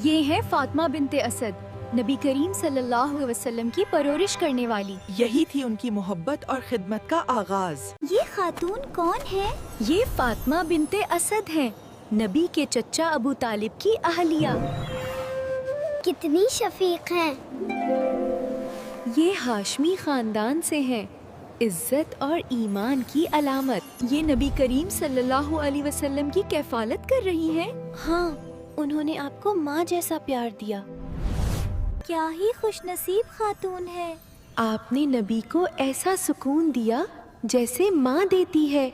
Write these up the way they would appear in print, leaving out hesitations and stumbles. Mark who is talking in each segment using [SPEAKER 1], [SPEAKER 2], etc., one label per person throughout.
[SPEAKER 1] یہ ہے فاطمہ بنت اسد، نبی کریم صلی اللہ علیہ وسلم کی پرورش کرنے والی۔
[SPEAKER 2] یہی تھی ان کی محبت اور خدمت کا آغاز۔
[SPEAKER 1] یہ خاتون کون ہے؟ یہ فاطمہ بنت اسد ہیں، نبی کے چچا ابو طالب کی اہلیہ۔
[SPEAKER 3] کتنی شفیق ہیں۔
[SPEAKER 1] یہ ہاشمی خاندان سے ہیں، عزت اور ایمان کی علامت۔ یہ نبی کریم صلی اللہ علیہ وسلم کی کفالت کر رہی ہیں۔ ہاں، انہوں نے آپ کو ماں جیسا پیار دیا۔ کیا ہی خوش نصیب خاتون ہے۔ آپ نے نبی کو ایسا سکون دیا جیسے ماں دیتی ہے۔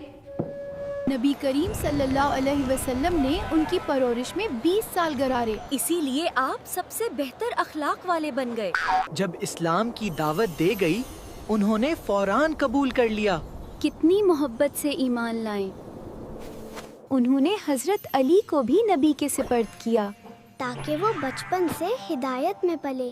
[SPEAKER 1] نبی کریم صلی اللہ علیہ وسلم نے ان کی پرورش میں 20 سال گزارے، اسی لیے آپ سب سے بہتر اخلاق والے بن گئے۔
[SPEAKER 2] جب اسلام کی دعوت دے گئی انہوں نے فوراً قبول کر لیا۔
[SPEAKER 1] کتنی محبت سے ایمان لائیں۔ انہوں نے حضرت علی کو بھی نبی کے سپرد کیا
[SPEAKER 3] تاکہ وہ بچپن سے ہدایت میں پلے۔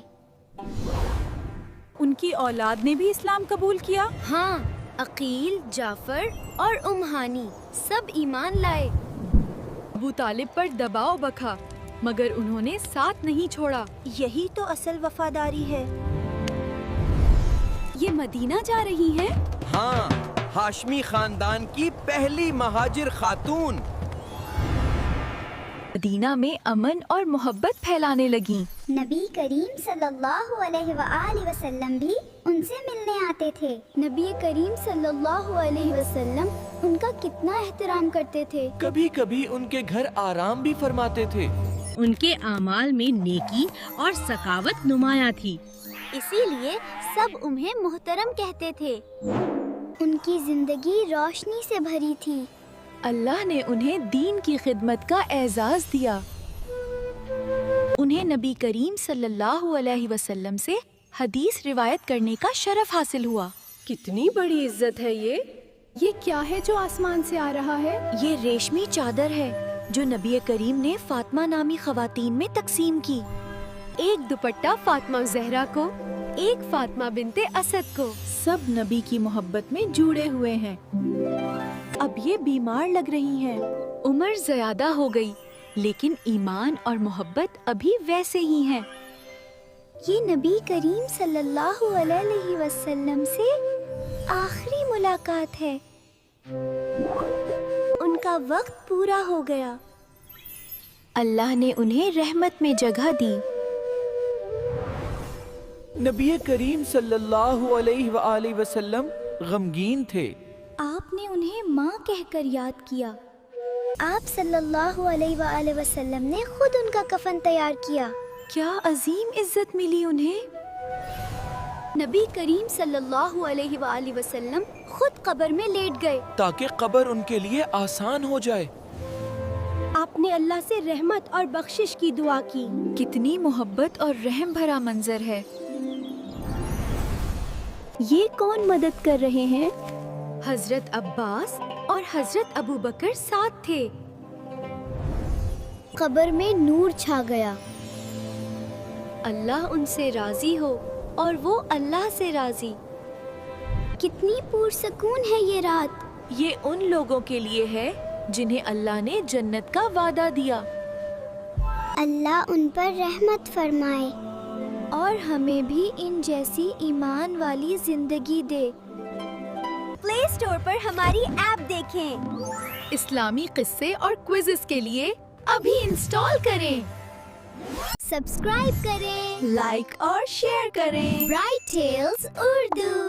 [SPEAKER 4] ان کی اولاد نے بھی اسلام قبول کیا۔
[SPEAKER 1] ہاں، عقیل، جعفر اور ہانی سب ایمان لائے۔ ابو طالب پر دباؤ بکھا مگر انہوں نے ساتھ نہیں چھوڑا۔ یہی تو اصل وفاداری ہے۔ یہ مدینہ جا رہی ہیں؟
[SPEAKER 5] ہاں، ہاشمی خاندان کی پہلی مہاجر خاتون۔
[SPEAKER 1] مدینہ میں امن اور محبت پھیلانے لگیں۔
[SPEAKER 3] نبی کریم صلی اللہ علیہ وآلہ وسلم بھی ان سے ملنے آتے تھے۔
[SPEAKER 1] نبی کریم صلی اللہ علیہ وسلم ان کا کتنا احترام کرتے تھے۔
[SPEAKER 5] کبھی کبھی ان کے گھر آرام بھی فرماتے تھے۔
[SPEAKER 6] ان کے اعمال میں نیکی اور سخاوت نمایاں تھی،
[SPEAKER 3] اسی لیے سب انہیں محترم کہتے تھے۔ ان کی زندگی روشنی سے بھری تھی۔
[SPEAKER 1] اللہ نے انہیں دین کی خدمت کا اعزاز دیا۔ انہیں نبی کریم صلی اللہ علیہ وسلم سے حدیث روایت کرنے کا شرف حاصل ہوا۔
[SPEAKER 4] کتنی بڑی عزت ہے یہ کیا ہے جو آسمان سے آ رہا ہے؟
[SPEAKER 1] یہ ریشمی چادر ہے جو نبی کریم نے فاطمہ نامی خواتین میں تقسیم کی۔ ایک دوپٹہ فاطمہ زہرا کو، ایک فاطمہ بنت اسد کو۔ سب نبی کی محبت میں جڑے ہوئے ہیں۔ اب یہ بیمار لگ رہی ہیں۔ عمر زیادہ ہو گئی لیکن ایمان اور محبت ابھی ویسے ہی ہیں۔
[SPEAKER 3] یہ نبی کریم صلی اللہ علیہ وسلم سے آخری ملاقات ہے۔ ان کا وقت پورا ہو گیا۔
[SPEAKER 1] اللہ نے انہیں رحمت میں جگہ دی۔
[SPEAKER 2] نبی کریم صلی اللہ علیہ وآلہ وسلم غمگین تھے۔
[SPEAKER 3] آپ نے انہیں ماں کہہ کر یاد کیا۔ آپ صلی اللہ علیہ وآلہ وسلم نے خود ان کا کفن تیار کیا۔
[SPEAKER 1] کیا عظیم عزت ملی انہیں۔ نبی کریم صلی اللہ علیہ وآلہ وسلم خود قبر میں لیٹ گئے
[SPEAKER 5] تاکہ قبر ان کے لیے آسان ہو جائے۔
[SPEAKER 3] آپ نے اللہ سے رحمت اور بخشش کی دعا کی۔
[SPEAKER 1] کتنی محبت اور رحم بھرا منظر ہے۔ یہ کون مدد کر رہے ہیں؟ حضرت عباس اور حضرت ابو بکر ساتھ تھے۔
[SPEAKER 3] قبر میں نور چھا گیا۔
[SPEAKER 1] اللہ ان سے راضی ہو اور وہ اللہ سے راضی۔
[SPEAKER 3] کتنی پرسکون ہے یہ رات۔
[SPEAKER 1] یہ ان لوگوں کے لیے ہے جنہیں اللہ نے جنت کا وعدہ دیا۔
[SPEAKER 3] اللہ ان پر رحمت فرمائے
[SPEAKER 1] اور ہمیں بھی ان جیسی ایمان والی زندگی دے۔
[SPEAKER 3] پلے اسٹور پر ہماری ایپ دیکھیں۔
[SPEAKER 1] اسلامی قصے اور کوئزز کے لیے ابھی انسٹال کریں۔
[SPEAKER 3] سبسکرائب کریں،
[SPEAKER 1] لائک اور شیئر کریں۔
[SPEAKER 3] Bright tells Urdu.